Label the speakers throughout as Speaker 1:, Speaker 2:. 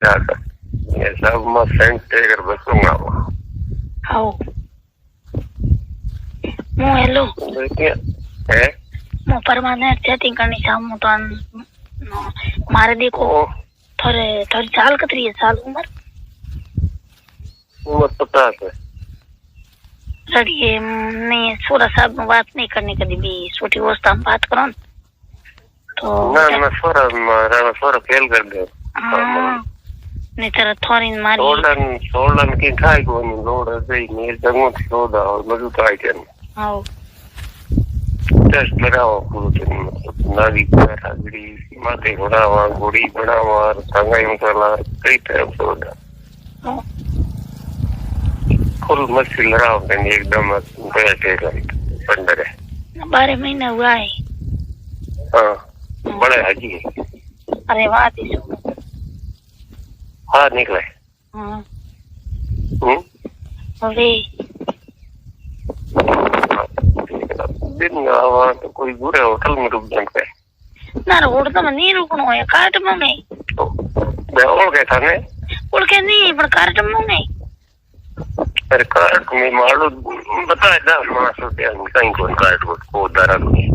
Speaker 1: क्या कर ये सब में सेंट टेकर बसूंगा वो
Speaker 2: आओ मु हेलो
Speaker 1: देखिए है
Speaker 2: मु परमानेंट सेटिंग करनी चाहूँ तो मारे देखो थोड़े थोड़ी साल कतरी है साल उम्र
Speaker 1: 50 है
Speaker 2: लड़िए नहीं सोरा साहब में बात नहीं करनी कभी भी छोटी अवस्था में बात करो तो
Speaker 1: ना मैं सोरा फेल कर दे
Speaker 2: नहीं तेरा थोड़ी मारी
Speaker 1: सोलन की खाई को नहीं लोड है नीर जंगो सोदा और मधु खाई के
Speaker 2: आओ
Speaker 1: टेस्ट लगाओ कुछ नागी रागड़ी माथे घोड़ावा घोड़ी बनावा संगाई मसाला कई तरह सोदा फुल मछली लड़ाओ एकदम बैठे करी 12
Speaker 2: महीने हुआ है
Speaker 1: हाँ बड़े हाजी
Speaker 2: अरे वाह
Speaker 1: हाँ निकले
Speaker 2: अरे
Speaker 1: दिन आवा तो कोई बुरे होटल में रुक जाते
Speaker 2: ना होटल में नहीं रुकना है कार्ट में नहीं
Speaker 1: ओल के था ने
Speaker 2: ओल के नहीं पर कार्ट में नहीं
Speaker 1: अरे कार्ट में मालूम बता दा मासो दे कहीं कोई कार्ट को दारा नहीं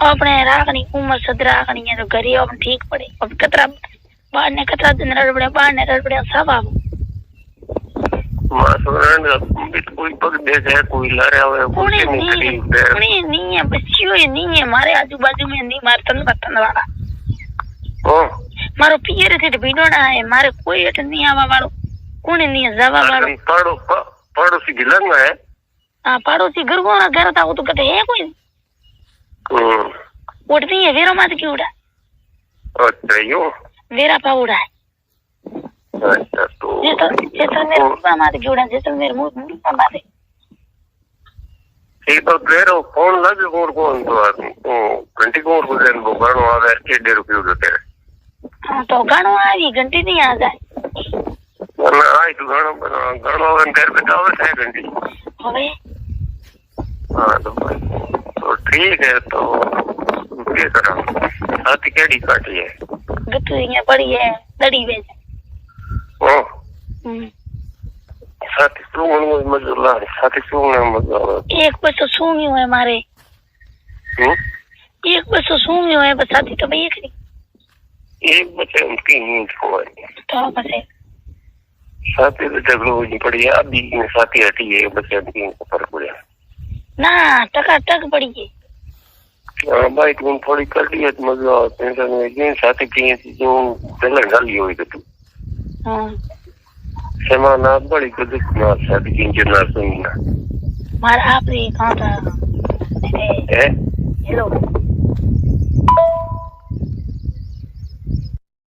Speaker 2: अपने राखनी उम्र सदरा राखनी है तो घरी अपन ठीक पड़े अब कतरा बाहर ने कतरा दिन रड़बड़े बाहर ने रड़बड़े सब आप
Speaker 1: मासो रंग कोई पग दे जाए कोई लारे आवे कोई
Speaker 2: नहीं है बच्चियों ये नहीं है हमारे आजू बाजू में नहीं मारे तन बतन वाला मारो पियर थे भीड़ोड़ा है मारे कोई अट नहीं आवा वालो कौन नहीं है जावा वालो
Speaker 1: पड़ोसी गिलंग है
Speaker 2: हां पड़ोसी घर को ना घर था वो तो कहते है कोई वोट नहीं है वेरो मत क्यों उड़ा
Speaker 1: अच्छा यो
Speaker 2: वेरा पाउडा है
Speaker 1: अच्छा तो
Speaker 2: ये तो मेरे मुंह मार क्यों उड़ा जैसे मेरे मुंह मारे
Speaker 1: ये तो तेरे फोन लगे और कौन तो घंटी को और गुजरन वो गानो आ गया के 1.5 रुपए देते हैं
Speaker 2: हां तो गानो आई घंटी नहीं आ जाए
Speaker 1: वरना आई तो गानो अगर घर पे आवे है घंटी
Speaker 2: होवे
Speaker 1: हां तो ठीक है तो ये करा साथी केड़ी काटी है
Speaker 2: गट्टू ये बड़ी है दड़ी बेच
Speaker 1: ओ साथी सूंग मजला साथी सूंग मजला
Speaker 2: एक बस तो सूंगी हुए मारे एक बस तो सूंगी हुए बस साथी तो भैया करी
Speaker 1: एक बच्चे उनकी नींद हुई
Speaker 2: तो बस
Speaker 1: साथी तो झगड़ो हो पड़ी है अभी साथी हटी है बच्चे उनकी फर्क पड़ा
Speaker 2: ना टका टक पड़ी है
Speaker 1: भाई तुम थोड़ी कर ली है तो मजा टेंशन में जिन साथी की जो पहले डाली हुई तो
Speaker 2: हां
Speaker 1: सेमा ना बड़ी कुछ ना साथी की जना सुनना
Speaker 2: मार आप ही कहां था
Speaker 1: है
Speaker 2: हेलो